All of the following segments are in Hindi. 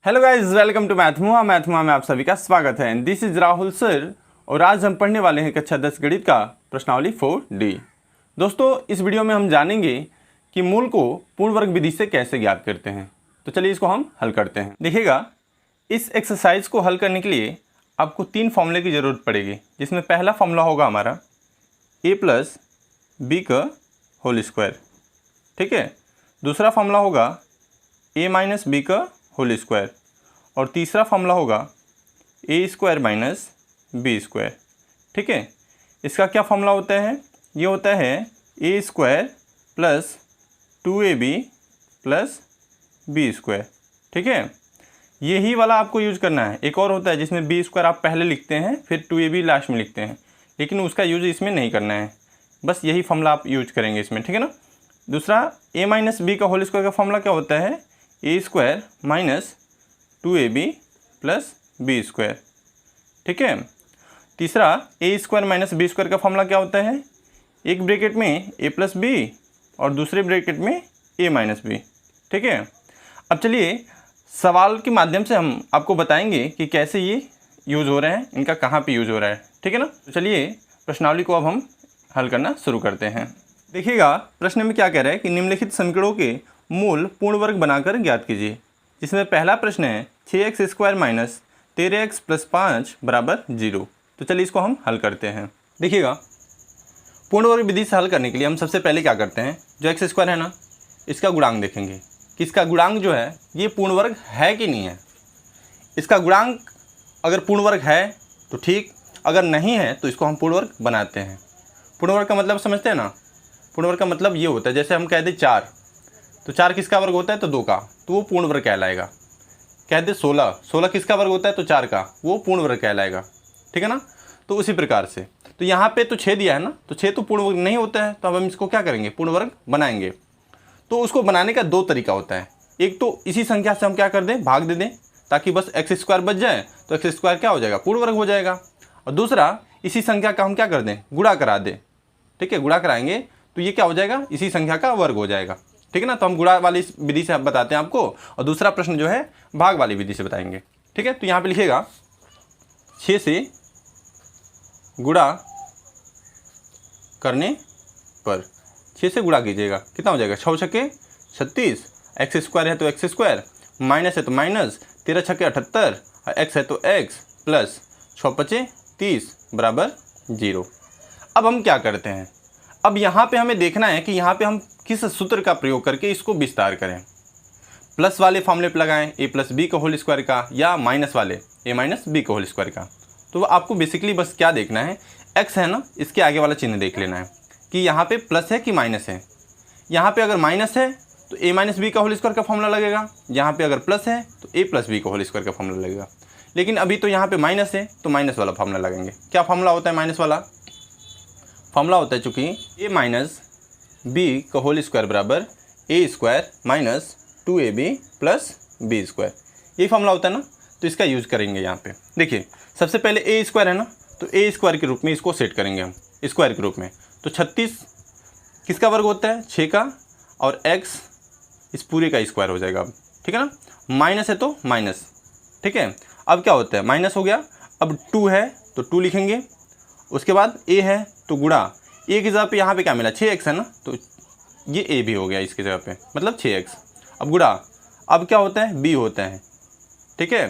हेलो गाइस, वेलकम टू मैथमुआ में आप सभी का स्वागत है। दिस इज राहुल सर और आज हम पढ़ने वाले हैं कक्षा 10 गणित का प्रश्नावली 4D। दोस्तों, इस वीडियो में हम जानेंगे कि मूल को पूर्ण वर्ग विधि से कैसे ज्ञात करते हैं। तो चलिए इसको हम हल करते हैं। देखिएगा, इस एक्सरसाइज को हल करने के लिए आपको 3 फॉर्मूले की ज़रूरत पड़ेगी, जिसमें पहला फॉर्मूला होगा हमारा a प्लस बी का होल स्क्वायर, ठीक है। दूसरा फॉर्मूला होगा a माइनस बी का होल स्क्वायर और तीसरा फॉर्मूला होगा ए स्क्वायर माइनस बी स्क्वायर, ठीक है। इसका क्या फॉर्मूला होता है? ये होता है A square plus 2ab plus B square, ठीक है। यही वाला आपको यूज करना है। एक और होता है जिसमें बी स्क्वायर आप पहले लिखते हैं फिर 2ab लास्ट में लिखते हैं, लेकिन उसका यूज इसमें नहीं करना है। बस यही फॉर्मूला आप यूज करेंगे इसमें, ठीक है ना। दूसरा a माइनस बी का होल स्क्वायर का फॉर्मूला क्या होता है? A square minus 2ab plus B square, ठीक है। तीसरा A square minus B square का फॉर्मूला क्या होता है? एक ब्रैकेट में a प्लस बी और दूसरे ब्रैकेट में a माइनस बी, ठीक है। अब चलिए सवाल के माध्यम से हम आपको बताएंगे कि कैसे ये यूज़ हो रहे हैं, इनका कहाँ पे यूज़ हो रहा है, ठीक है ना। तो चलिए प्रश्नावली को अब हम हल करना शुरू करते हैं। देखिएगा, प्रश्न में क्या कह रहा है कि निम्नलिखित समीकरणों के मूल पूर्ण वर्ग बनाकर ज्ञात कीजिए। जिसमें पहला प्रश्न है 6x square minus 13x plus 5 बराबर 0। तो चलिए इसको हम हल करते हैं। देखिएगा, पूर्ण वर्ग विधि से हल करने के लिए हम सबसे पहले क्या करते हैं, जो एक्स स्क्वायर है ना, इसका गुणांक देखेंगे कि इसका गुणांक जो है ये पूर्ण वर्ग है कि नहीं है। इसका गुणांक अगर पूर्ण वर्ग है तो ठीक, अगर नहीं है तो इसको हम पूर्ण वर्ग बनाते हैं। पूर्ण वर्ग का मतलब समझते हैं ना। पूर्ण वर्ग का मतलब ये होता है, जैसे हम कह दें 4, तो 4 किसका वर्ग होता है? तो 2 का, तो वो पूर्ण वर्ग कहलाएगा। कह दे 16 किसका वर्ग होता है? तो 4 का, वो पूर्ण वर्ग कहलाएगा, ठीक है ना। तो उसी प्रकार से तो यहाँ पे तो 6 दिया है ना, तो 6 तो पूर्ण वर्ग नहीं होता है, तो अब हम इसको क्या करेंगे? पूर्ण वर्ग बनाएंगे। तो उसको बनाने का 2 तरीका होता है। एक तो इसी संख्या से हम क्या कर दें, भाग दे दें, ताकि बस एक्स स्क्वायर बच जाए, तो एक्स स्क्वायर क्या हो जाएगा? पूर्ण वर्ग हो जाएगा। और दूसरा, इसी संख्या का हम क्या कर दें? गुणा करा दें, ठीक है। गुणा कराएंगे तो ये क्या हो जाएगा? इसी संख्या का वर्ग हो जाएगा, ठीक है ना। तो हम गुणा वाली विधि से बताते हैं आपको, और दूसरा प्रश्न जो है भाग वाली विधि से बताएंगे, ठीक है। तो यहाँ पे लिखिएगा 6 से गुणा करने पर, 6 से गुणा कीजिएगा, कितना हो जाएगा? 6 छक्के 36, एक्स स्क्वायर है तो एक्स स्क्वायर, माइनस है तो माइनस, 13 छक्के 78, और एक्स है तो एक्स, प्लस 6 पचे 30 बराबर 0। अब हम क्या करते हैं? अब यहाँ पे हमें देखना है कि यहाँ पे हम किस सूत्र का प्रयोग करके इसको विस्तार करें। प्लस वाले फॉर्मूले पे लगाएं, ए प्लस बी का होल स्क्वायर का, या माइनस वाले ए माइनस बी का होल स्क्वायर का। तो आपको बेसिकली बस क्या देखना है, एक्स है ना, इसके आगे वाला चिन्ह देख लेना है कि यहाँ पे प्लस है कि माइनस है। यहाँ पे अगर माइनस है तो ए माइनस बी का होल स्क्वायर का फॉर्मूला लगेगा, यहाँ पे अगर प्लस है तो ए प्लस बी का होल स्क्वायर का फॉर्मूला लगेगा। लेकिन अभी तो यहाँ पे माइनस है तो माइनस वाला फॉर्मूला लगेंगे। क्या फॉर्मूला होता है माइनस वाला? फॉर्मूला होता है चूँकि ए माइनस बी का होल स्क्वायर बराबर A square minus 2ab plus B square, यही फॉर्मूला होता है ना। तो इसका यूज़ करेंगे यहाँ पे। देखिए, सबसे पहले ए स्क्वायर है ना, तो ए स्क्वायर के रूप में इसको सेट करेंगे हम, स्क्वायर के रूप में। तो 36 किसका वर्ग होता है? 6 का, और x इस पूरे का स्क्वायर हो जाएगा अब, ठीक है ना। माइनस है तो माइनस, ठीक है। अब क्या होता है? माइनस हो गया। अब 2 है तो 2 लिखेंगे। उसके बाद a है तो गुणा, a की जगह पे यहाँ पे क्या मिला? 6x है ना, तो ये a भी हो गया इसकी जगह पे, मतलब 6x। अब गुणा, अब क्या होता है? b होता है, ठीक है।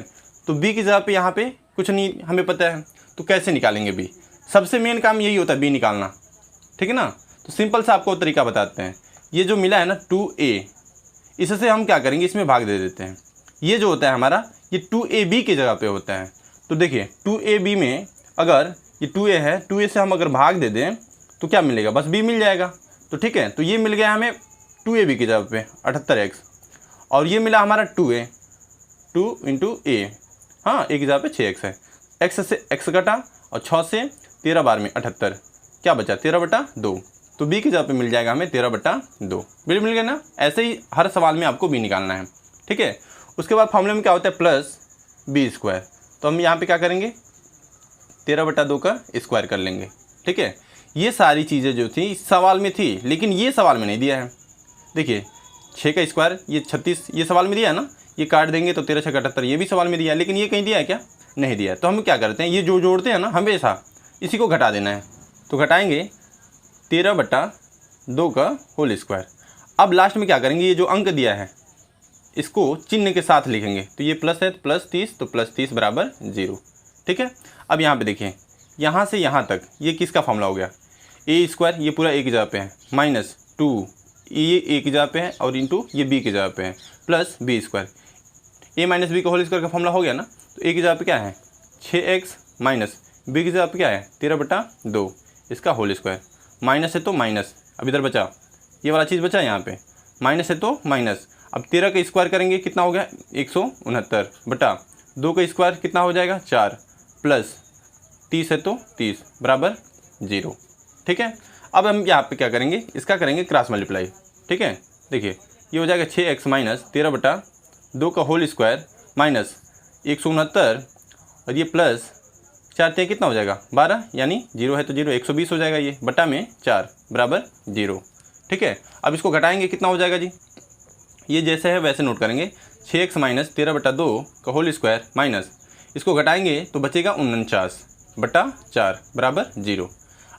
तो b की जगह पे यहाँ पे कुछ नहीं हमें पता है, तो कैसे निकालेंगे b? सबसे मेन काम यही होता है b निकालना, ठीक है ना। तो सिंपल सा आपको तरीका बताते हैं। ये जो मिला है ना 2a, इससे हम क्या करेंगे? इसमें भाग दे देते हैं। ये जो होता है हमारा, ये 2ab की जगह पे होता है। तो देखिए 2ab में अगर ये 2a है, 2a से हम अगर भाग दे दें तो क्या मिलेगा? बस b मिल जाएगा। तो ठीक है, तो ये मिल गया हमें 2ab की जगह पे 78x, और ये मिला हमारा 2a, 2 इंटू a, हाँ, a की जगह पे 6x है। x से x घटा और 6 से 13 बार में 78, क्या बचा? 13/2। तो b की जगह पे मिल जाएगा हमें 13/2। बिल मिल गया ना। ऐसे ही हर सवाल में आपको b निकालना है, ठीक है। उसके बाद फॉर्मूले में क्या होता है? Plus B square. तो हम यहाँ पे क्या करेंगे? 13/2 का स्क्वायर कर लेंगे, ठीक है। ये सारी चीज़ें जो थी इस सवाल में थी, लेकिन ये सवाल में नहीं दिया है। देखिए 6 का स्क्वायर, ये 36, ये सवाल में दिया है ना, ये काट देंगे तो 13 छः 78, ये भी सवाल में दिया है, लेकिन ये कहीं दिया है क्या? नहीं दिया है। तो हम क्या करते हैं, ये जो जोड़ते हैं ना हमेशा इसी को घटा देना है। तो घटाएंगे 13/2 का होल स्क्वायर। अब लास्ट में क्या करेंगे, ये जो अंक दिया है इसको चिन्ह के साथ लिखेंगे। तो ये प्लस है तो +30, तो +30 बराबर 0। ठीक है। अब यहाँ पे देखिए, यहाँ से यहाँ तक ये किसका फॉर्मूला हो गया, a², ये पूरा a की जगह पे है, -2 ये a की जगह पे है और इंटू ये b की जगह पे है, प्लस b²। a - b का होल स्क्वायर का फॉर्मूला हो गया ना। तो a की जगह पे क्या है 6x माइनस b की जगह पे क्या है 13/2 इसका होल स्क्वायर। माइनस है तो माइनस, अब इधर बचा ये वाला चीज़ बचा, यहाँ पे माइनस है तो माइनस। अब 13 का स्क्वायर करेंगे कितना हो गया 169/2 का स्क्वायर कितना हो जाएगा 4, प्लस 30 है तो 30 बराबर 0। ठीक है। अब हम यहाँ पे क्या करेंगे, इसका करेंगे क्रॉस मल्टीप्लाई। ठीक है। देखिए ये हो जाएगा 6x माइनस 13/2 का होल स्क्वायर माइनस 169 और ये प्लस 4 3 कितना हो जाएगा 12, यानी 0 है तो 0, 120 हो जाएगा ये, बटा में 4 बराबर 0। ठीक है। अब इसको घटाएंगे कितना हो जाएगा जी, ये जैसे है वैसे नोट करेंगे। 6x माइनस 13/2 का होल स्क्वायर माइनस इसको घटाएंगे तो बचेगा 49/4 बराबर 0।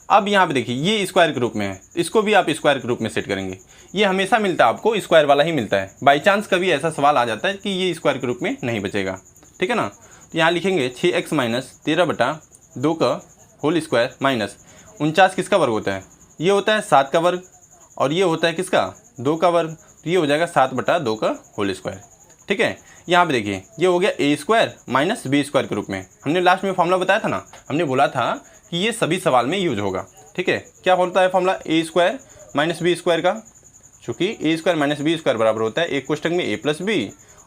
अब यहाँ पे देखिए ये स्क्वायर के रूप में है, इसको भी आप स्क्वायर के रूप में सेट करेंगे। ये हमेशा मिलता है आपको स्क्वायर वाला ही मिलता है, बाई चांस कभी ऐसा सवाल आ जाता है कि ये स्क्वायर के रूप में नहीं बचेगा। ठीक है ना। तो यहाँ लिखेंगे 6x माइनस 13/2 का होल स्क्वायर माइनस 49 किसका वर्ग होता है, ये होता है 7 का वर्ग और ये होता है किसका 2 का वर्ग, तो ये हो जाएगा 7/2 का होल स्क्वायर। ठीक है। यहाँ पे देखिए ये हो गया a² माइनस b² के रूप में। हमने लास्ट में फॉर्मूला बताया था ना, हमने बोला था कि ये सभी सवाल में यूज होगा। ठीक है। क्या होता है फॉर्मूला a² माइनस b² का, चूँकि a² माइनस b² बराबर होता है एक कोष्टक में a प्लस b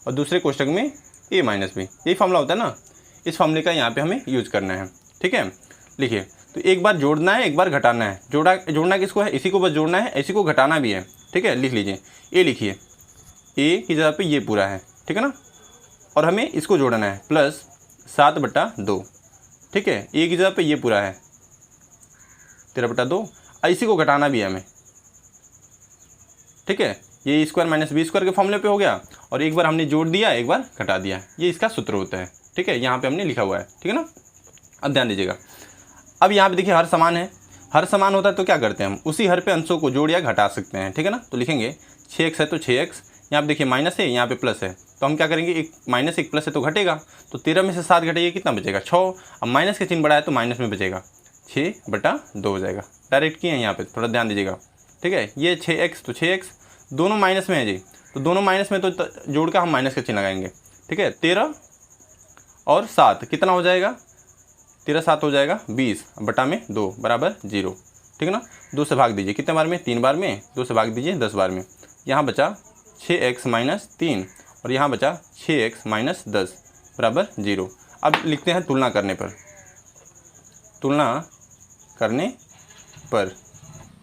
और दूसरे कोष्टक में a माइनस b, यही फॉर्मूला होता है ना। इस फॉर्मूले का यहाँ पे हमें यूज करना है। ठीक है। लिखिए तो एक बार जोड़ना है एक बार घटाना है। जोड़ना किसको है, इसी को बस जोड़ना है, इसी को घटाना भी है। ठीक है। लिख लीजिए a लिखिए, a की जगह पे ये पूरा है। ठीक है ना। और हमें इसको जोड़ना है प्लस 7/2। ठीक है। a की जगह पे ये पूरा है 13/2, इसी को घटाना भी है हमें। ठीक है। ये स्क्वायर माइनस b² के फॉर्मूले पे हो गया और एक बार हमने जोड़ दिया एक बार घटा दिया, ये इसका सूत्र होता है। ठीक है। यहाँ पे हमने लिखा हुआ है। ठीक है ना। अब ध्यान दीजिएगा, अब यहाँ पे देखिए हर समान है, हर समान होता है तो क्या करते हैं हम उसी हर पे अंशों को जोड़ या घटा सकते हैं। ठीक है ना। तो लिखेंगे 6x है तो 6x, यहाँ पे देखिए माइनस है यहाँ पे प्लस है, तो हम क्या करेंगे एक माइनस एक प्लस है तो घटेगा, तो 13 में से 7 घटेगा कितना बचेगा 6। अब माइनस के चिन्ह बढ़ाया तो माइनस में बचेगा 6/2 हो जाएगा। डायरेक्ट किए हैं यहाँ पे, थोड़ा ध्यान दीजिएगा। ठीक है। ये 6x तो 6x दोनों माइनस में है जी, तो दोनों माइनस में तो जोड़ कर हम माइनस का चिन्ह लगाएंगे। ठीक है। 13 और 7 कितना हो जाएगा 13 7 हो जाएगा 20/2 बराबर 0। ठीक है ना। 2 से भाग दीजिए कितने बार में 3 बार में, 2 से भाग दीजिए 10 बार में। यहाँ बचा 6x माइनस 3 और यहाँ बचा 6x माइनस 10 बराबर 0। अब लिखते हैं तुलना करने पर, तुलना करने पर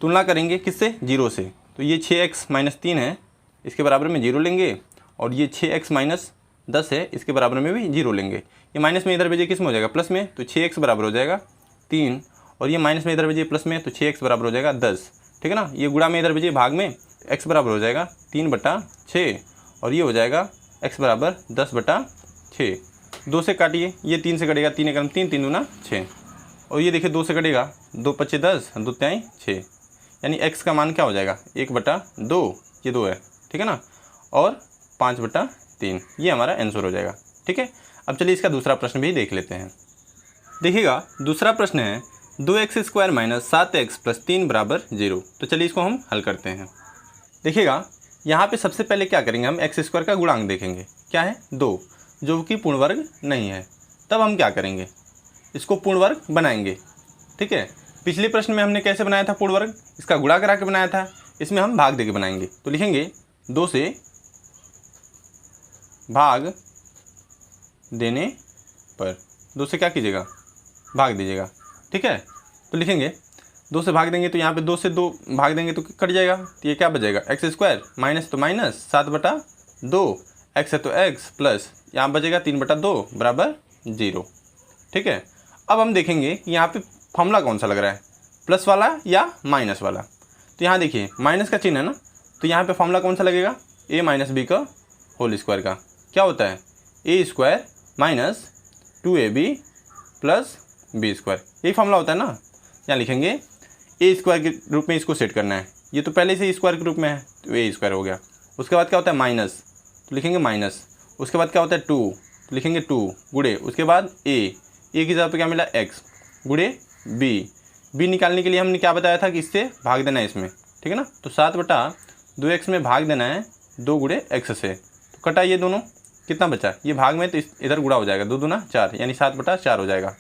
तुलना करेंगे किससे 0 से, तो ये 6x माइनस 3 है इसके बराबर में 0 लेंगे और ये 6x माइनस 10 है इसके बराबर में भी 0 लेंगे। ये माइनस में इधर भेजिए किस में हो जाएगा प्लस में, तो 6x बराबर हो जाएगा 3 और ये माइनस में इधर भेजिए प्लस में, तो 6x बराबर हो जाएगा 10। ठीक है ना। ये गुणा में इधर भेजिए भाग में, x बराबर हो जाएगा 3/6 और ये हो जाएगा x बराबर 10/6। 2 से काटिए, ये 3 से कटेगा, 3 एकम 3 3 दूना 6 और ये देखिए 2 से कटेगा 2 5 10 2 3 6, यानी x का मान क्या हो जाएगा 1/2, ये 2 है। ठीक है ना। और 5/3 ये हमारा आंसर हो जाएगा। ठीक है। अब चलिए इसका दूसरा प्रश्न भी देख लेते हैं। देखिएगा दूसरा प्रश्न है 2x² माइनस 7x प्लस 3 बराबर 0। तो चलिए इसको हम हल करते हैं। देखिएगा यहाँ पे सबसे पहले क्या करेंगे हम x² का गुणांक देखेंगे, क्या है 2, जो कि पूर्ण वर्ग नहीं है। तब हम क्या करेंगे इसको पूर्ण वर्ग बनाएंगे। ठीक है। पिछले प्रश्न में हमने कैसे बनाया था पूर्ण वर्ग, इसका गुणा करा के बनाया था, इसमें हम भाग दे के बनाएंगे। तो लिखेंगे 2 से भाग देने पर, 2 से क्या कीजिएगा भाग दीजिएगा। ठीक है। तो लिखेंगे 2 से भाग देंगे तो यहाँ पे 2 से 2 भाग देंगे तो कट जाएगा, तो ये क्या बचेगा x² माइनस तो माइनस 7/2, x है तो x प्लस यहाँ बचेगा 3/2 बराबर 0। ठीक है। अब हम देखेंगे यहाँ पे फॉर्मूला कौन सा लग रहा है, प्लस वाला या माइनस वाला। तो यहाँ देखिए माइनस का चिन्ह है ना, तो यहाँ पे फॉर्मूला कौन सा लगेगा a माइनस b का होल स्क्वायर का। क्या होता है A square minus 2ab plus B square, यही फॉर्मूला होता है ना। यहाँ लिखेंगे ए स्क्वायर के रूप में इसको सेट करना है, ये तो पहले से स्क्वायर के रूप में है तो ए स्क्वायर हो गया। उसके बाद क्या होता है माइनस, तो लिखेंगे माइनस। उसके बाद क्या होता है 2, तो लिखेंगे 2 गुड़े, उसके बाद ए की जगह पे क्या मिला x गुड़े b निकालने के लिए हमने क्या बताया था कि इससे भाग देना है इसमें, ठीक है ना। तो 7/2x में भाग देना है 2 गुड़े x से, तो कटा ये दोनों, कितना बचा, ये भाग में तो इधर गुड़ा हो जाएगा, 2 दूना 4 यानी 7/4 हो जाएगा।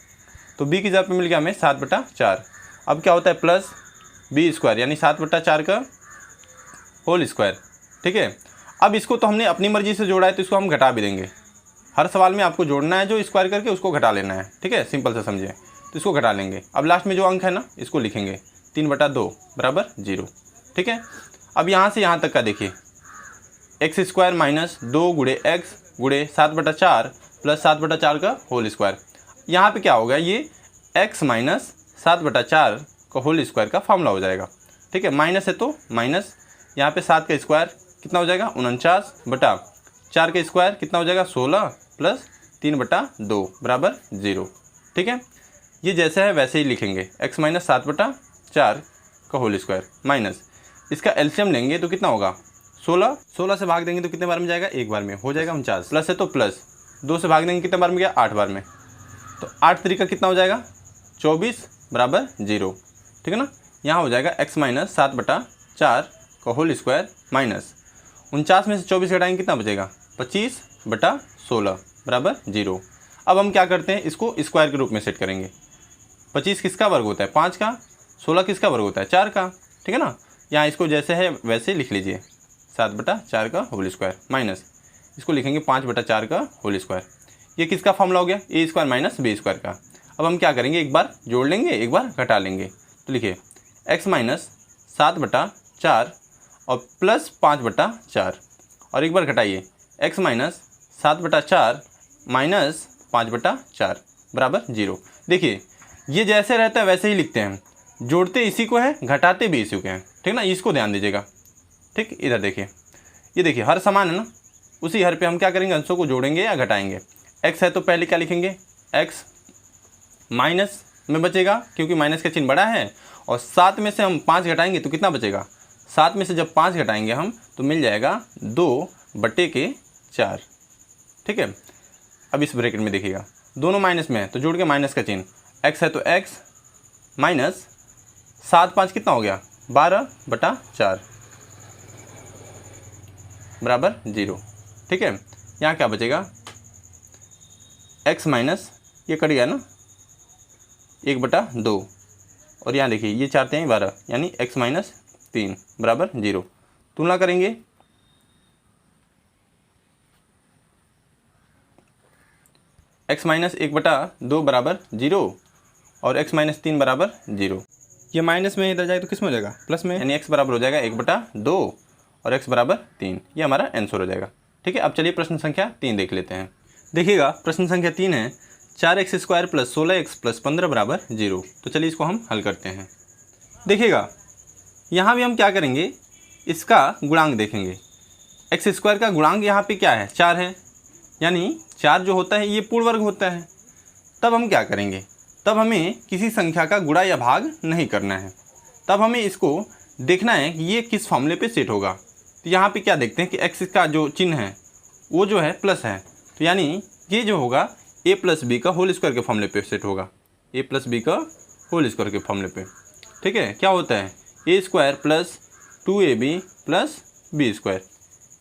तो b की जगह पे मिल गया हमें 7/4। अब क्या होता है प्लस बी स्क्वायर यानी 7/4 का होल स्क्वायर, ठीक है। अब इसको तो हमने अपनी मर्जी से जोड़ा है तो इसको हम घटा भी देंगे। हर सवाल में आपको जोड़ना है जो स्क्वायर करके उसको घटा लेना है, ठीक है, सिंपल से समझिए। तो इसको घटा लेंगे। अब लास्ट में जो अंक है ना इसको लिखेंगे 3/2 बराबर 0, ठीक है। अब यहाँ से यहाँ तक का देखिए एक्स स्क्वायर माइनस 2 गुड़े एक्स गुड़े 7/4 प्लस 7/4 का होल स्क्वायर। यहाँ पे क्या होगा, ये x माइनस 7/4 का होल स्क्वायर का फॉर्मूला हो जाएगा, ठीक है। माइनस है तो माइनस, यहाँ पे 7 का स्क्वायर कितना हो जाएगा 49/4 का स्क्वायर कितना हो जाएगा 16 प्लस 3/2 बराबर 0, ठीक है। ये जैसे है वैसे ही लिखेंगे x माइनस 7/4 का होल स्क्वायर माइनस इसका एलसीएम लेंगे तो कितना होगा 16 से भाग देंगे तो कितने बार में जाएगा, एक बार में हो जाएगा 49, प्लस है तो प्लस 2 से भाग देंगे कितने बार में गया 8 बार में, तो 8 तरीका कितना हो जाएगा 24 बराबर 0, ठीक है ना। यहाँ हो जाएगा x माइनस 7/4 का होल स्क्वायर माइनस 49 में से 24 घटाएंगे कितना बचेगा 25/16 बराबर 0। अब हम क्या करते हैं, इसको स्क्वायर के रूप में सेट करेंगे। 25 किसका वर्ग होता है 5 का, 16 किसका वर्ग होता है 4 का, ठीक है ना। यहाँ इसको जैसे है वैसे लिख लीजिए 7/4 का होल स्क्वायर माइनस इसको लिखेंगे 5/4 का होल स्क्वायर। ये किसका फॉर्मूला हो गया ए स्क्वायर माइनस बी स्क्वायर का। अब हम क्या करेंगे, एक बार जोड़ लेंगे एक बार घटा लेंगे। तो लिखिए x माइनस 7/4 और प्लस 5/4 और एक बार घटाइए x माइनस 7/4 माइनस 5/4 बराबर 0। देखिए ये जैसे रहता है वैसे ही लिखते हैं, जोड़ते इसी को है घटाते भी इसी को हैं, ठीक ना। इसको ध्यान दीजिएगा, ठीक। इधर देखिए, ये देखिए हर समान है ना, उसी हर पे हम क्या करेंगे अंशों को जोड़ेंगे या घटाएंगे। x है तो पहले क्या लिखेंगे x माइनस में बचेगा क्योंकि माइनस का चिन्ह बड़ा है, और 7 में से हम 5 घटाएंगे तो कितना बचेगा, 7 में से जब 5 घटाएंगे हम तो मिल जाएगा 2/4, ठीक है। अब इस ब्रैकेट में देखिएगा दोनों माइनस में है तो जोड़ के माइनस का चिन्ह, x है तो x माइनस 7 5 कितना हो गया 12/4 बराबर 0, ठीक है। यहाँ क्या बचेगा x माइनस ये कट गया ना 1/2 और यहाँ देखिए ये 4 हैं 12 यानी x माइनस 3 बराबर 0। तुलना करेंगे x माइनस 1/2 बराबर 0 और x माइनस 3 बराबर 0। ये माइनस में इधर जाए तो किस में हो जाएगा प्लस में, यानी x बराबर हो जाएगा 1/2 और x बराबर 3। ये हमारा आंसर हो जाएगा, ठीक है। अब चलिए प्रश्न संख्या 3 देख लेते हैं। देखिएगा प्रश्न संख्या 3 है 4x square plus 16x plus 15 बराबर 0। तो चलिए इसको हम हल करते हैं। देखिएगा यहाँ भी हम क्या करेंगे, इसका गुणांक देखेंगे। एक्स स्क्वायर का गुणांक यहाँ पे क्या है 4 है, यानी 4 जो होता है ये पूर्ण वर्ग होता है। तब हम क्या करेंगे, तब हमें किसी संख्या का गुणा या भाग नहीं करना है, तब हमें इसको देखना है कि ये किस फॉर्मूले पे सेट होगा। तो यहाँ पे क्या देखते हैं कि x का जो चिन्ह है वो जो है प्लस है, तो यानी ये जो होगा a प्लस बी का होल स्क्वायर के फॉर्मूले पे सेट होगा, a प्लस बी का होल स्क्वायर के फॉर्मूले पे, ठीक है। क्या होता है a square plus 2ab plus B square,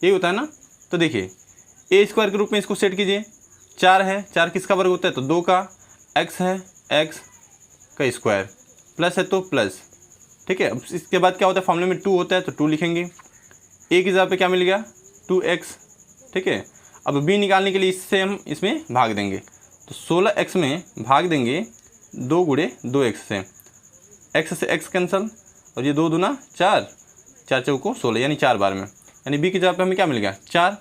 ये होता है ना। तो देखिए a स्क्वायर के रूप में इसको सेट कीजिए, 4 है, 4 किसका वर्ग होता है तो 2 का, x है x का स्क्वायर, प्लस है तो प्लस, ठीक है। अब इसके बाद क्या होता है फॉर्मूले में 2 होता है तो 2 लिखेंगे, a की जगह पे क्या मिल गया 2x, ठीक है। अब b निकालने के लिए इससे हम इसमें भाग देंगे, तो 16x में भाग देंगे 2 गुणे 2x से, x से x कैंसल और ये 2 दूना 4, 4 चौको 16 यानी 4 बार में, यानी b की जगह पे हमें क्या मिल गया 4।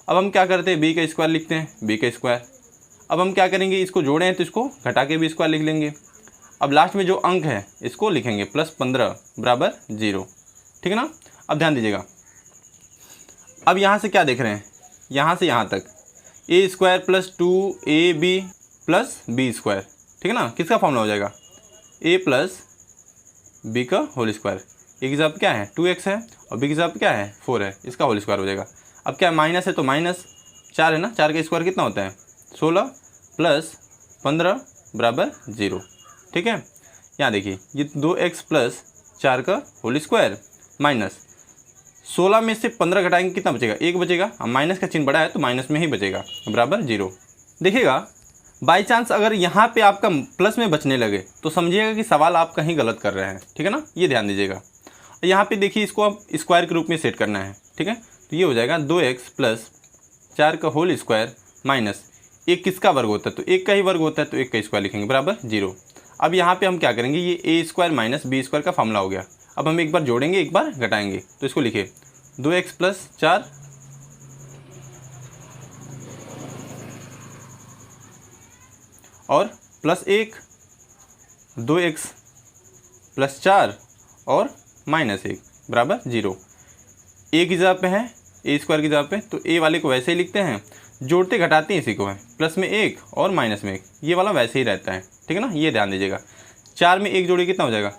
अब हम क्या करते हैं b का स्क्वायर लिखते हैं, b का स्क्वायर। अब हम क्या करेंगे, इसको जोड़े हैं तो इसको घटा के भी स्क्वायर लिख लेंगे। अब लास्ट में जो अंक है इसको लिखेंगे प्लस 15 बराबर 0, ठीक है ना। अब ध्यान दीजिएगा, अब यहाँ से क्या देख रहे हैं, यहाँ से यहाँ तक A square plus 2ab plus B square, ठीक है ना। किसका फॉर्मूला हो जाएगा, a प्लस बी का होल स्क्वायर। ए की जगह क्या है 2x है और बी की जगह क्या है 4 है, इसका होल स्क्वायर हो जाएगा। अब क्या माइनस है तो माइनस 4 है ना, 4 का स्क्वायर कितना होता है 16 प्लस 15 बराबर 0, ठीक है। यहाँ देखिए ये 2x प्लस 4 का होल स्क्वायर माइनस 16 में से 15 घटाएंगे कितना बचेगा, 1 बचेगा। अब माइनस का चिन्ह बड़ा है तो माइनस में ही बचेगा बराबर 0। देखिएगा बाई चांस अगर यहाँ पे आपका प्लस में बचने लगे तो समझिएगा कि सवाल आप कहीं गलत कर रहे हैं, ठीक है ना, ये ध्यान दीजिएगा। यहाँ पे देखिए इसको आप स्क्वायर के रूप में सेट करना है, ठीक है। तो ये हो जाएगा 2x प्लस 4 का होल स्क्वायर माइनस 1 किसका वर्ग होता है तो 1 का ही वर्ग होता है तो 1 का स्क्वायर लिखेंगे बराबर 0। अब यहाँ पे हम क्या करेंगे, ये ए स्क्वायर माइनस बी स्क्वायर का फॉर्मूला हो गया। अब हम एक बार जोड़ेंगे एक बार घटाएंगे, तो इसको लिखे 2x प्लस 4 और प्लस 1, 2x प्लस 4 और माइनस 1 बराबर 0। ए की जगह पे है ए स्क्वायर की जगह पे, तो ए वाले को वैसे ही लिखते हैं, जोड़ते घटाते हैं इसी को है, प्लस में 1 और माइनस में 1, ये वाला वैसे ही रहता है, ठीक है ना। ये ध्यान दीजिएगा 4 में 1 जोड़िए कितना हो जाएगा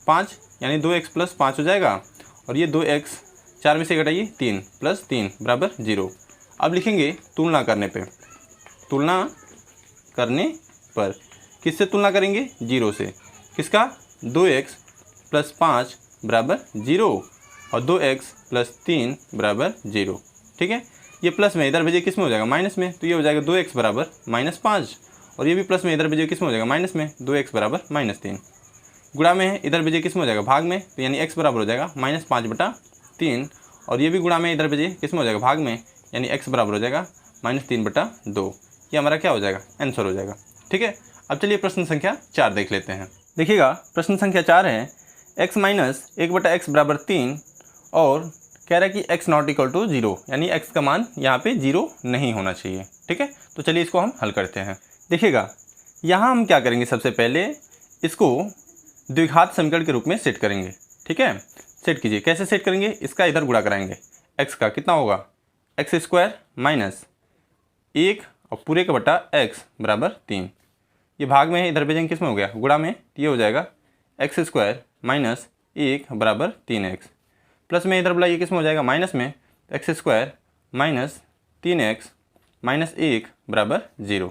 5, यानी 2x प्लस 5 हो जाएगा। और ये 2x 4 में से घटाइए 3 प्लस 3 बराबर 0। अब लिखेंगे तुलना करने पे, तुलना करने पर किससे तुलना करेंगे 0 से, किसका 2x प्लस 5 बराबर 0 और 2x प्लस 3 बराबर 0, ठीक है। ये प्लस में इधर भेजिए किस में हो जाएगा माइनस में, तो ये हो जाएगा 2x बराबर -5 और ये भी प्लस में इधर भेजिए किस में हो जाएगा माइनस में, 2x बराबर -3। गुणा में है इधर भेजिए किस में हो जाएगा भाग में, तो यानी x बराबर हो जाएगा -5/3 और ये भी गुणा में इधर भेजिए किस में हो जाएगा भाग में, यानी x बराबर हो जाएगा -3/2। ये हमारा क्या हो जाएगा आंसर हो जाएगा, ठीक है। अब चलिए प्रश्न संख्या 4 देख लेते हैं। देखिएगा प्रश्न संख्या 4 है x माइनस 1/x बराबर 3 और कह रहा है कि x नॉट इक्वल टू 0, यानी x का मान यहाँ पे 0 नहीं होना चाहिए, ठीक है। तो चलिए इसको हम हल करते हैं। देखिएगा यहाँ हम क्या करेंगे, सबसे पहले इसको द्विघात समीकरण के रूप में सेट करेंगे, ठीक है। सेट कीजिए, कैसे सेट करेंगे, इसका इधर गुणा कराएंगे, x का कितना होगा x स्क्वायर माइनस 1 और पूरे का बटा x बराबर 3। ये भाग में है इधर भेजेंगे किस में हो गया गुणा में, तो ये हो जाएगा x स्क्वायर माइनस 1 बराबर 3x प्लस में इधर बुलाइए किस में हो जाएगा माइनस में, x square minus 3x minus 1 बराबर 0,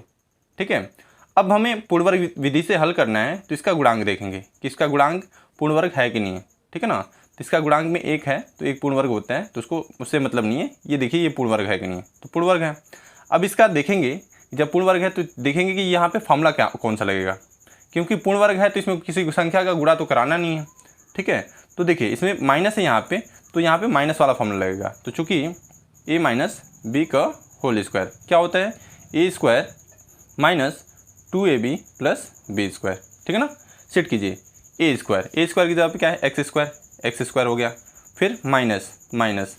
ठीक है। अब हमें पूर्णवर्ग विधि से हल करना है, तो इसका गुणांक देखेंगे कि इसका गुणांक पूर्णवर्ग है कि नहीं है, ठीक है ना। तो इसका गुणांक में 1 है तो 1 पूर्णवर्ग होता है, तो उसको उससे मतलब नहीं है। ये देखिए ये पूर्णवर्ग है कि नहीं है, तो पूर्णवर्ग है। अब इसका देखेंगे जब पूर्णवर्ग है तो देखेंगे कि यहाँ पे फॉर्मूला क्या कौन सा लगेगा, क्योंकि पूर्णवर्ग है तो इसमें किसी संख्या का गुणा तो कराना नहीं है, ठीक है। तो देखिए इसमें माइनस है यहाँ पे, तो यहाँ पे माइनस वाला फॉर्मूला लगेगा। तो चूँकि a माइनस बी का होल स्क्वायर क्या होता है A square minus 2ab plus B square, ठीक है ना। सेट कीजिए ए स्क्वायर की जगह पे क्या है एक्स स्क्वायर हो गया, फिर माइनस माइनस,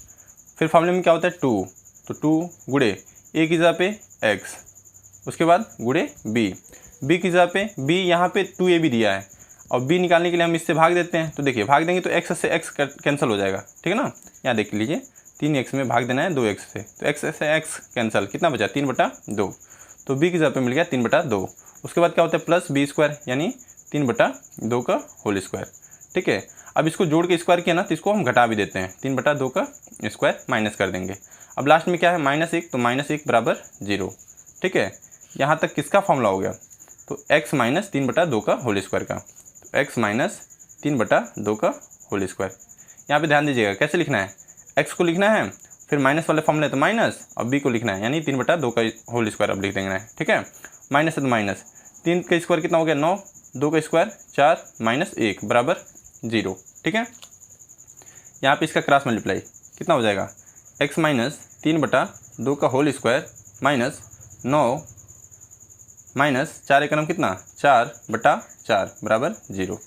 फिर फॉर्मूले में क्या होता है 2, तो 2 गुणे ए की जगह पे x, उसके बाद गुणे b की जगह पे b, यहाँ पे 2ab दिया है और b निकालने के लिए हम इससे भाग देते हैं। तो देखिए भाग देंगे तो x से x कैंसिल हो जाएगा, ठीक है ना। यहाँ देख लीजिए 3x में भाग देना है 2x से, तो x से x कैंसिल, कितना बचा 3/2, तो b की जगह पे मिल गया 3/2। उसके बाद क्या होता है प्लस b स्क्वायर, यानी 3/2 का होल स्क्वायर, ठीक है। अब इसको जोड़ के स्क्वायर किया ना तो इसको हम घटा भी देते हैं, 3/2 का स्क्वायर माइनस कर देंगे। अब लास्ट में क्या है -1, तो -1 बराबर 0, ठीक है। यहाँ तक किसका फॉर्मूला हो गया, तो x माइनस 3/2 का होल स्क्वायर का, तो x माइनस 3/2 का होल स्क्वायर। यहाँ पे ध्यान दीजिएगा कैसे लिखना है, x को लिखना है, फिर माइनस वाले फॉर्मूले तो माइनस, और b को लिखना है, यानी 3/2 का होल स्क्वायर अब लिख देंगे, ठीक है। माइनस है तो माइनस, 3 का स्क्वायर कितना हो गया 9, 2 का स्क्वायर 4 माइनस 1 बराबर 0, ठीक है। यहाँ पे इसका क्रॉस मल्टीप्लाई कितना हो जाएगा x माइनस 3/2 का होल स्क्वायर माइनस 9 माइनस 4 एकम कितना 4/4 बराबर 0।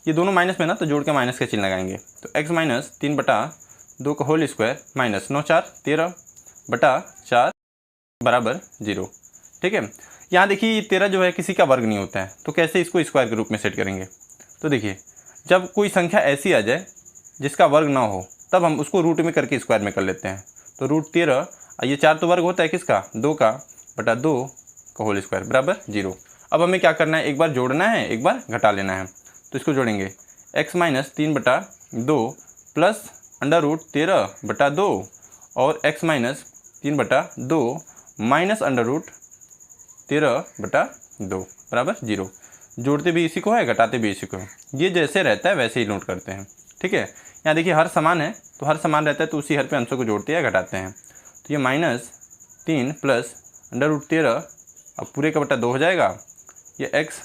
ये दोनों माइनस में ना तो जोड़ के माइनस का चिन्ह लगाएंगे, तो x माइनस 3/2 का होल स्क्वायर माइनस 9 4 13/4 बराबर 0, ठीक है। यहाँ देखिए ये 13 जो है किसी का वर्ग नहीं होता है, तो कैसे इसको स्क्वायर के रूप में सेट करेंगे। तो देखिए जब कोई संख्या ऐसी आ जाए जिसका वर्ग ना हो तब हम उसको रूट में करके स्क्वायर में कर लेते हैं। तो √13 और ये 4 तो वर्ग होता है किसका, 2 का, बटा 2 का होल स्क्वायर बराबर 0। अब हमें क्या करना है, एक बार जोड़ना है, एक बार घटा लेना है। तो इसको जोड़ेंगे, x माइनस 3 बटा 2 प्लस अंडर रूट 13 बटा 2 और x माइनस 3 बटा 2 माइनस अंडर रूट 13 बटा 2 बराबर 0। जोड़ते भी इसी को है, घटाते भी इसी को है। ये जैसे रहता है वैसे ही नोट करते हैं, ठीक है। यहाँ देखिए हर समान है, तो हर समान रहता है तो उसी हर पे अंशों को जोड़ते हैं, घटाते हैं। तो ये -3 प्लस अंडर रूट 13 अब पूरे का बटा 2 हो जाएगा। ये x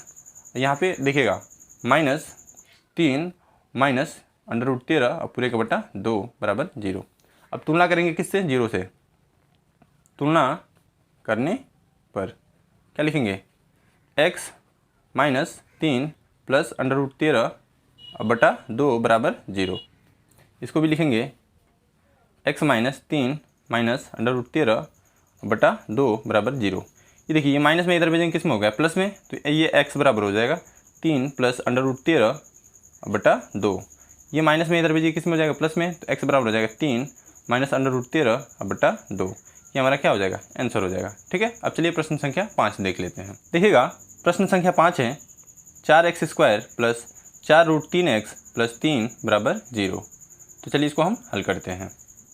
यहाँ पे देखिएगा -3 माइनस अंडर रूट 13 अब पूरे का बटा 2 बराबर 0। अब तुलना करेंगे किससे, 0 से। तुलना करने पर क्या लिखेंगे, x minus 3 plus under root 13 बटा 2 बराबर 0। इसको भी लिखेंगे x minus 3 minus under root 13 बटा 2 बराबर 0। ये देखिए ये माइनस में इधर भेजेंगे किस में हो गया, प्लस में, तो ये x बराबर हो जाएगा 3 प्लस अंडर रूट 13 बटा 2। ये माइनस में इधर भेजिए किस में हो जाएगा, प्लस में, तो x बराबर हो जाएगा 3 माइनस अंडर रूट 13 बटा 2। ये हमारा क्या हो जाएगा, आंसर हो जाएगा, ठीक है। अब चलिए प्रश्न संख्या 5 देख लेते हैं। देखिएगा प्रश्न संख्या 5 है 4x square plus 4 root 3x plus 3 बराबर 0। तो चलिए इसको हम हल करते हैं।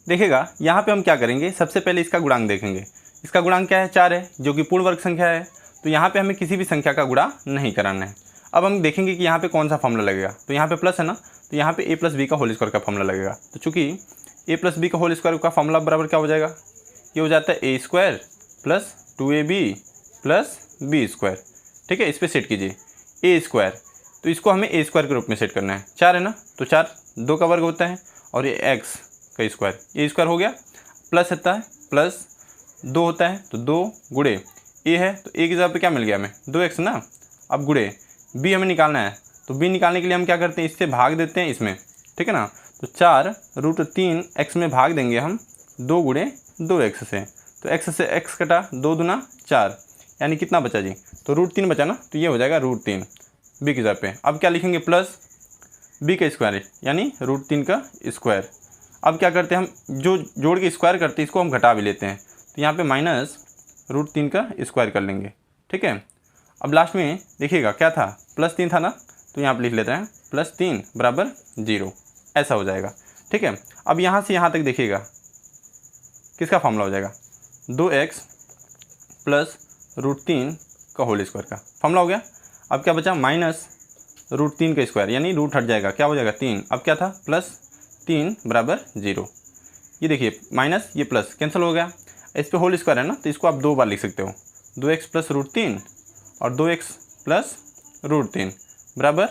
देखिएगा यहाँ पे हम क्या करेंगे, सबसे पहले इसका गुणांक देखेंगे। इसका गुणांक क्या है, 4 है, जो कि पूर्ण वर्ग संख्या है। तो यहाँ पे हमें किसी भी संख्या का गुणा नहीं कराना है। अब हम देखेंगे कि यहाँ पे कौन सा फॉर्मूला लगेगा। तो यहाँ पे प्लस है ना, तो यहाँ पे a प्लस बी का होल स्क्वायर का फॉर्मूला लगेगा। तो चूँकि a प्लस बी का होल स्क्वायर का फॉर्मूला बराबर क्या हो जाएगा, ये हो जाता है a square plus 2ab plus B square, ठीक है। इस पर सेट कीजिए a स्क्वायर, तो इसको हमें a स्क्वायर के रूप में सेट करना है। 4 है ना, तो 4 2 का वर्ग होता है और ये x का स्क्वायर, ये स्क्वायर हो गया। प्लस होता है, प्लस 2 होता है तो 2 गुणे a है, तो a की जगह पे क्या मिल गया हमें, 2x ना। अब गुणे b हमें निकालना है, तो b निकालने के लिए हम क्या करते हैं, इससे भाग देते हैं इसमें, ठीक है ना। तो 4 रूट 3 x में भाग देंगे हम 2 गुणे 2x से। तो x से x कटा, 2 दूना 4, यानी कितना बचा जी, तो रूट 3 बचा ना, तो ये हो जाएगा रूट 3 b की जगह पे। अब क्या लिखेंगे, प्लस b का स्क्वायर यानी रूट 3 का स्क्वायर। अब क्या करते हैं हम, जो जोड़ के स्क्वायर करते हैं इसको हम घटा भी लेते हैं। तो यहाँ पे माइनस रूट 3 का स्क्वायर कर लेंगे, ठीक है। अब लास्ट में देखिएगा क्या था, प्लस 3 था ना, तो यहाँ पे लिख लेते हैं प्लस 3 बराबर 0, ऐसा हो जाएगा, ठीक है। अब यहाँ से यहाँ तक देखिएगा किसका फॉर्मूला हो जाएगा, 2x प्लस रूट 3 का होल स्क्वायर का फॉर्मूला हो गया। अब क्या बचा, माइनस रूट 3 का स्क्वायर, यानी रूट हट जाएगा, क्या हो जाएगा 3। अब क्या था, प्लस 3 बराबर 0। ये देखिए माइनस ये प्लस कैंसिल हो गया। इस पे होल स्क्वायर है ना, तो इसको आप 2 बार लिख सकते हो, 2x प्लस रूट 3 और 2x प्लस रूट 3 बराबर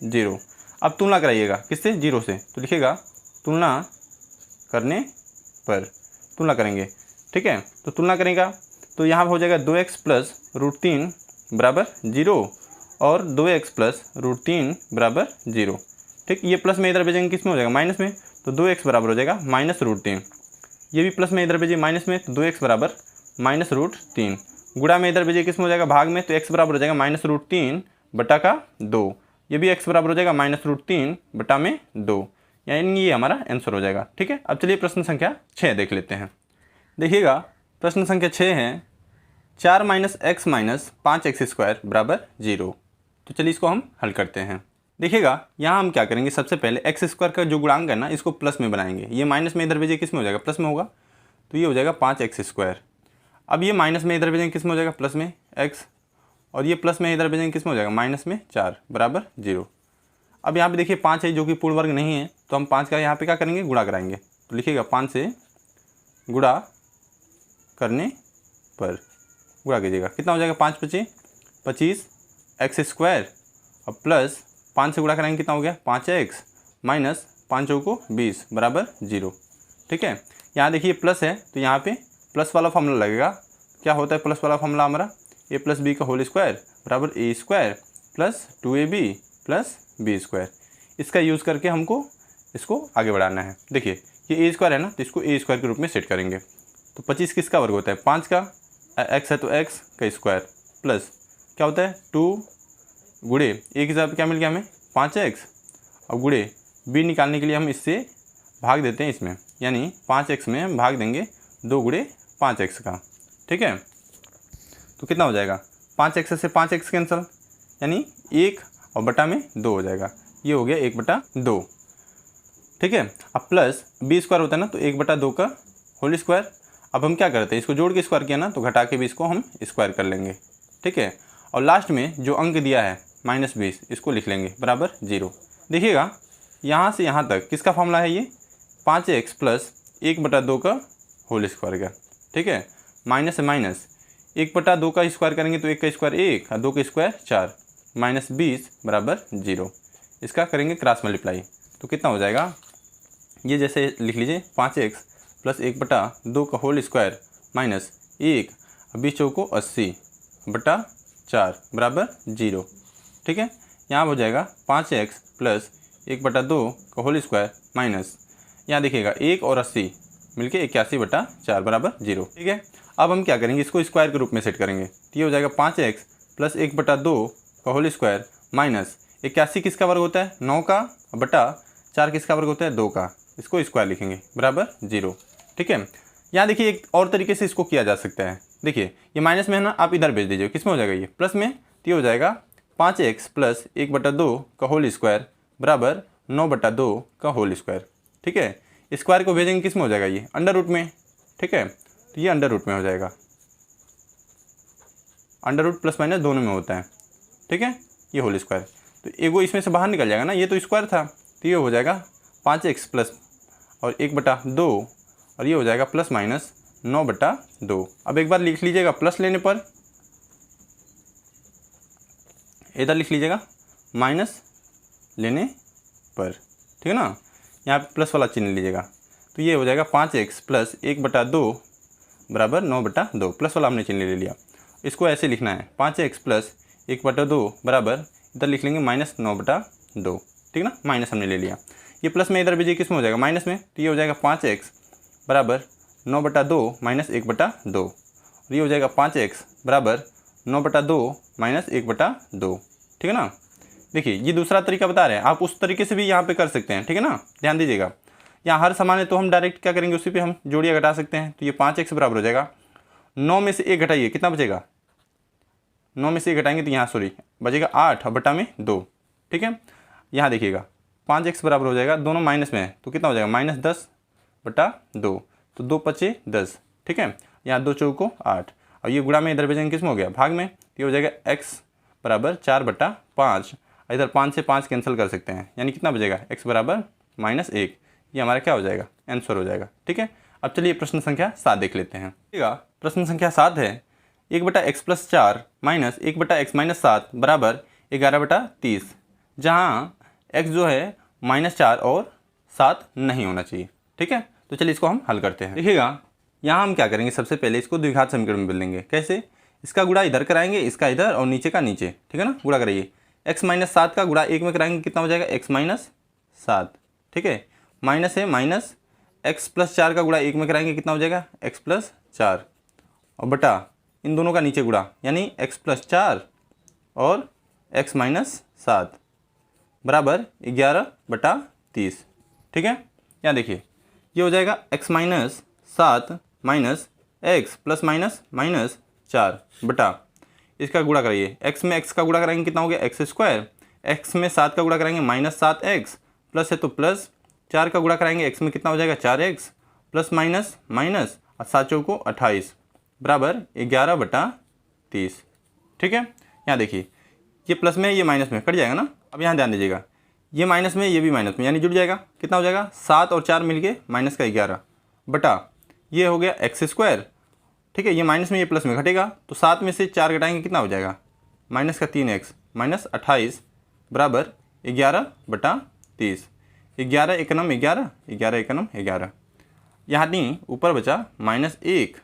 0। अब तुलना कराइएगा किससे, 0 से। तो लिखिएगा तुलना करने पर, तुलना करेंगे, ठीक है। तो तुलना करेगा तो यहाँ हो जाएगा 2x प्लस रूट 3 बराबर 0 और 2x प्लस रूट 3 बराबर 0, ठीक। ये प्लस में इधर भेजेंगे किस में हो जाएगा, माइनस में, तो 2x बराबर हो जाएगा माइनस रूट 3। ये भी प्लस में इधर भेजिए माइनस में, तो 2x बराबर माइनस रूट 3। गुणा में इधर भेजिए किस में हो जाएगा, भाग में, तो x बराबर हो जाएगा माइनस रूट 3 बटा का 2। ये भी x बराबर हो जाएगा माइनस रूट 3 बटा में 2, यानी ये हमारा आंसर हो जाएगा, ठीक है। अब चलिए प्रश्न संख्या 6 देख लेते हैं। देखिएगा प्रश्न संख्या 6 है 4 minus x minus 5x square बराबर 0। तो चलिए इसको हम हल करते हैं। देखिएगा यहाँ हम क्या करेंगे, सबसे पहले एक्स स्क्वायर का जो गुणांक है ना, इसको प्लस में बनाएंगे। ये माइनस में इधर भेजिए किस में हो जाएगा, प्लस में होगा, तो ये हो जाएगा 5x स्क्वायर। अब ये माइनस में इधर भेजेंगे किस में हो जाएगा, प्लस में x, और ये प्लस में इधर भेजेंगे किस में हो जाएगा, माइनस में 4 बराबर 0। अब यहाँ पे देखिए 5 है जो कि पूर्ण वर्ग नहीं है, तो हम 5 का यहाँ पे क्या करेंगे, गुणा कराएंगे। तो लिखिएगा 5 से गुणा करने पर, गुणा कीजिएगा, कितना हो जाएगा, 5 × 25 एक्स स्क्वायर, अब प्लस 5 से गुणा कराएंगे कितना हो गया, 5x माइनस 5 को 20 बराबर 0, ठीक है। यहाँ देखिए प्लस है, तो यहाँ पे प्लस वाला फॉर्मूला लगेगा। क्या होता है प्लस वाला फॉर्मूला हमारा, a प्लस बी का होल स्क्वायर बराबर a square plus 2ab plus B square. इसका यूज़ करके हमको इसको आगे बढ़ाना है। देखिए ये a स्क्वायर है ना, तो इसको a स्क्वायर के रूप में सेट करेंगे। तो 25 किसका वर्ग होता है, 5 का, x है तो x का स्क्वायर प्लस क्या होता है 2 गुणे a की जगह पे क्या मिल गया हमें 5x, अब गुणे b निकालने के लिए हम इससे भाग देते हैं इसमें, यानी 5x में हम भाग देंगे 2 गुणे 5x का, ठीक है। तो कितना हो जाएगा 5x से 5x कैंसिल, यानी 1 और बटा में 2 हो जाएगा, ये हो गया 1/2, ठीक है। अब प्लस b स्क्वायर होता है ना, तो 1/2 का होल स्क्वायर। अब हम क्या करते हैं, इसको जोड़ के स्क्वायर किया ना, तो घटा के भी इसको हम स्क्वायर कर लेंगे, ठीक है। और लास्ट में जो अंक दिया है -20, इसको लिख लेंगे बराबर 0। देखिएगा यहाँ से यहाँ तक किसका फॉर्मूला है, ये 5x प्लस 1/2 का होल स्क्वायर का, ठीक है। माइनस से माइनस 1/2 का स्क्वायर करेंगे तो 1 का स्क्वायर 1 और 2 का स्क्वायर 4, -20 बराबर 0। इसका करेंगे क्रॉस मल्टीप्लाई, तो कितना हो जाएगा, ये जैसे लिख लीजिए 5x प्लस 1/2 का होल स्क्वायर माइनस 1, 20 चौको 80/4 बराबर 0, ठीक है। यहाँ हो जाएगा 5x प्लस 1/2 का होल स्क्वायर माइनस, यहाँ देखिएगा 1 और 80 मिलके 81/4 बराबर 0, ठीक है। अब हम क्या करेंगे, इसको स्क्वायर के रूप में सेट करेंगे, तो ये हो जाएगा 5x प्लस 1/2 का होल स्क्वायर माइनस 81 किसका वर्ग होता है, 9 का, बटा 4 किसका वर्ग होता है, 2 का, इसको स्क्वायर लिखेंगे बराबर 0, ठीक है। यहाँ देखिए एक और तरीके से इसको किया जा सकता है, देखिए ये माइनस में है ना, आप इधर भेज दीजिए, किस में हो जाएगा, ये प्लस में, तो ये हो जाएगा 5x प्लस 1/2 का होल स्क्वायर बराबर 9/2 का होल स्क्वायर, ठीक है। स्क्वायर को भेजेंगे किस में हो जाएगा, ये अंडर रूट में, ठीक है। तो ये अंडर रूट में हो जाएगा, अंडर रूट प्लस माइनस दोनों में होता है, ठीक है। ये होल स्क्वायर, तो एगो इसमें से बाहर निकल जाएगा ना, ये तो स्क्वायर था, तो ये हो जाएगा 5x प्लस और 1/2 और ये हो जाएगा प्लस माइनस 9/2। अब एक बार लिख लीजिएगा प्लस लेने पर, इधर लिख लीजिएगा माइनस लेने पर, ठीक है ना, यहाँ पे प्लस वाला चिन्ह लीजिएगा, तो ये हो जाएगा 5x प्लस 1/2 बराबर 9/2, प्लस वाला हमने चिन्ह ले लिया। इसको ऐसे लिखना है 5x प्लस 1/2 बराबर, इधर लिख लेंगे माइनस 9/2, ठीक ना, माइनस हमने ले लिया। ये प्लस में इधर भेजिए किस में हो जाएगा, माइनस में, तो ये हो जाएगा 5x बराबर 9/2 माइनस 1/2, और ये हो जाएगा 5x बराबर 9/2 माइनस 1/2, ठीक है ना। देखिए ये दूसरा तरीका बता रहे हैं, आप उस तरीके से भी यहाँ पे कर सकते हैं, ठीक है ना, ध्यान दीजिएगा। यहाँ हर समान है तो हम डायरेक्ट क्या करेंगे, उसी पे हम जोड़िया घटा सकते हैं, तो ये 5x बराबर हो जाएगा 9 में से 1 घटाइए, कितना बचेगा, 9 में से 1 घटाएंगे तो यहाँ सॉरी बचेगा 8 और बटा में 2, ठीक है। यहाँ देखिएगा 5x बराबर हो जाएगा, दोनों माइनस में है तो कितना हो जाएगा -10/2, तो 2 पचे 10, ठीक है। यहाँ 2 चौको 8 और ये गुणा में इधर भेजेंगे किस में हो गया, भाग में, ये हो जाएगा x बराबर 4/5, इधर 5 से 5 कैंसिल कर सकते हैं, यानी कितना बचेगा x बराबर -1, ये हमारा क्या हो जाएगा, आंसर हो जाएगा, ठीक है। अब चलिए प्रश्न संख्या 7 देख लेते हैं, ठीक है। प्रश्न संख्या 7 है 1/x + 4 माइनस 1/x - 7 बराबर 11/30, जहाँ x जो है -4 और 7 नहीं होना चाहिए, ठीक है। तो चलिए इसको हम हल करते हैं। देखिएगा यहाँ हम क्या करेंगे, सबसे पहले इसको द्विघात समीकरण में बदल लेंगे, कैसे, इसका गुणा इधर कराएंगे, इसका इधर और नीचे का नीचे, ठीक है ना, गुणा कराइए। x - 7 का गुणा 1 में कराएंगे, कितना हो जाएगा x - 7, ठीक है। माइनस है माइनस x + 4 का गुणा 1 में कराएंगे, कितना हो जाएगा x + 4 और बटा इन दोनों का नीचे गुणा, यानी x + 4 और x - 7 बराबर 11/30, ठीक है। यहाँ देखिए ये हो जाएगा x - 7 minus x plus minus 4 बटा इसका गुणा करिए, x में x का गुणा कराएंगे कितना हो गया x², x में 7 का गुणा कराएंगे -7x, प्लस है तो प्लस 4 का गुणा कराएंगे x में कितना हो जाएगा 4x, प्लस माइनस और 7 चौको 28 बराबर 11/30, ठीक है। यहाँ देखिए ये प्लस में ये माइनस में कट जाएगा ना। अब यहाँ ध्यान दीजिएगा, ये माइनस में ये भी माइनस में, यानी जुड़ जाएगा, कितना हो जाएगा 7 और 4 मिलके -11 बटा ये हो गया x², ठीक है। ये माइनस में ये प्लस में घटेगा, तो 7 में से 4 घटाएंगे कितना हो जाएगा -3x -28 बराबर 11/30, 11 एकनम 11, 11 एकनम 11, यहाँ नहीं ऊपर बचा -1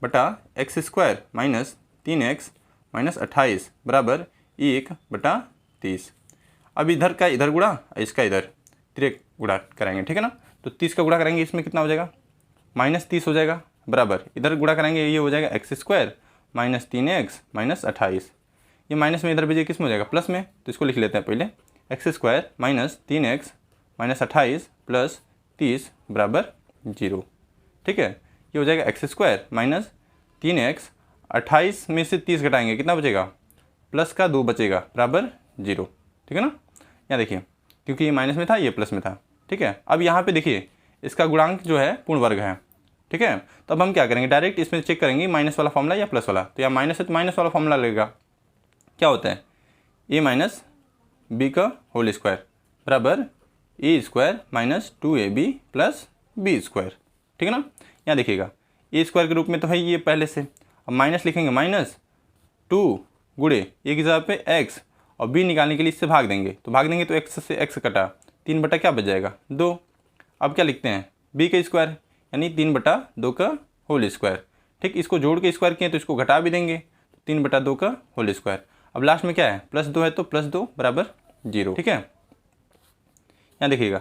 बटा x² माइनस 3x माइनस 28 बराबर 1/30। अब इधर का इधर गुणा, इसका इधर तिरक गुणा कराएंगे, ठीक है ना। तो 30 का गुणा करेंगे, इसमें कितना हो जाएगा -30 हो जाएगा बराबर, इधर गुणा करेंगे ये हो जाएगा x² माइनस 3x माइनस 28, ये माइनस में इधर भेजिए किस में हो जाएगा प्लस में, तो इसको लिख लेते हैं पहले x² minus 3x minus 28 plus 30 बराबर 0, ठीक है। ये हो जाएगा एक्स स्क्वायर माइनस 3x, 28 में से 30 घटाएंगे कितना बचेगा, प्लस का 2 बचेगा बराबर 0। ठीक है ना। यहाँ देखिए क्योंकि ये माइनस में था ये प्लस में था। ठीक है, अब यहाँ पे देखिए इसका गुणांक जो है पूर्ण वर्ग है। ठीक है, तो अब हम क्या करेंगे, डायरेक्ट इसमें चेक करेंगे माइनस वाला फॉर्मूला या प्लस वाला। तो यहाँ माइनस है तो माइनस वाला फॉर्मूला लगेगा। क्या होता है, ए माइनस बी का होल स्क्वायर बराबर A square minus 2ab plus B square. ठीक है ना। यहाँ देखिएगा ए स्क्वायर के रूप में तो है ये पहले से, अब माइनस लिखेंगे, माइनस 2 गुणे ए की जगह पे x और b निकालने के लिए इससे भाग देंगे, तो भाग देंगे तो x से x कटा, 3 बटा क्या बच जाएगा 2। अब क्या लिखते हैं b का स्क्वायर यानी 3 बटा 2 का होल स्क्वायर। ठीक, इसको जोड़ के स्क्वायर किए तो इसको घटा भी देंगे, 3 बटा 2 का होल स्क्वायर। अब लास्ट में क्या है, प्लस 2 है तो प्लस 2 बराबर 0। ठीक है, यहाँ देखिएगा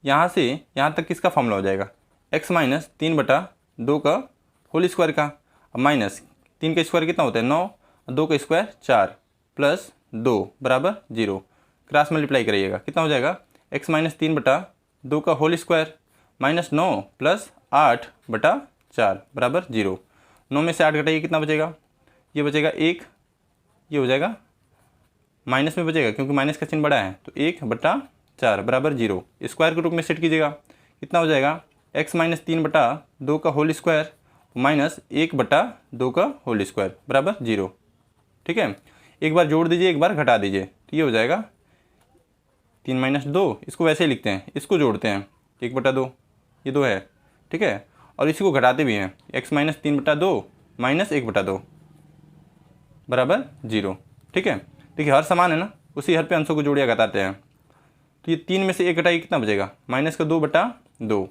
यहाँ से यहाँ तक किसका फॉर्मूला हो जाएगा, x माइनस 3 बटा 2 का होल स्क्वायर का। अब माइनस 3 का स्क्वायर कितना होता है 9, 2 का स्क्वायर 4 प्लस 2 बराबर 0। क्रॉस मल्टीप्लाई करिएगा कितना हो जाएगा, x माइनस 3 बटा 2 का होल स्क्वायर माइनस 9 प्लस 8 बटा 4 बराबर 0। 9 में से 8 घटाइए कितना बचेगा, ये बचेगा 1, ये हो जाएगा माइनस में बचेगा क्योंकि माइनस का चिन्ह बड़ा है, तो 1 बटा 4 बराबर 0। स्क्वायर के रूप में सेट कीजिएगा कितना हो जाएगा, x माइनस 3 बटा 2 का होल स्क्वायर माइनस 1 बटा 2 का होल स्क्वायर बराबर 0। ठीक है, एक बार जोड़ दीजिए एक बार घटा दीजिए, तो ये हो जाएगा 3 माइनस 2, इसको वैसे ही लिखते हैं, इसको जोड़ते हैं 1 बटा 2, ये 2 है। ठीक है, और इसी को घटाते भी हैं, x माइनस 3 बटा 2 माइनस 1 बटा 2 बराबर 0। ठीक है, देखिए हर समान है ना, उसी हर पे अंशों को जोड़िया घटाते हैं। तो ये 3 में से 1 घटाइए कितना बचेगा, माइनस का 2 बटा 2।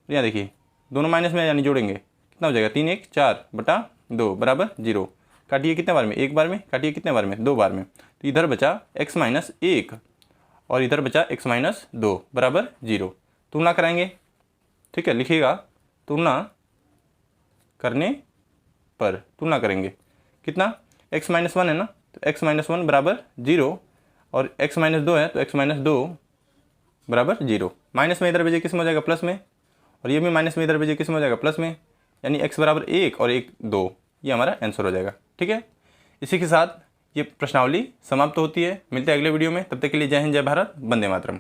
यहाँ देखिए दोनों माइनस में यानी जोड़ेंगे कितना हो जाएगा, 3 1 4 बटा 2 बराबर 0। काटिए कितने बार में, एक बार में, काटिए कितने बार में, 2 बार में। तो इधर बचा x माइनस 1 और इधर बचा x माइनस 2 बराबर 0। तुलना कराएंगे। ठीक है, लिखिएगा तुलना करने पर, तुलना करेंगे कितना, x माइनस 1 है ना, तो x माइनस 1 बराबर 0 और x माइनस 2 है तो x माइनस 2 बराबर 0। माइनस में इधर भेजिए किस में हो जाएगा प्लस में, और ये भी माइनस में इधर भेजिए किस में हो जाएगा प्लस में, यानी x बराबर 1 और 1 2, ये हमारा आंसर हो जाएगा। ठीक है, इसी के साथ ये प्रश्नावली समाप्त होती है। मिलते हैं अगले वीडियो में, तब तक के लिए जय हिंद जय भारत, वंदे मातरम।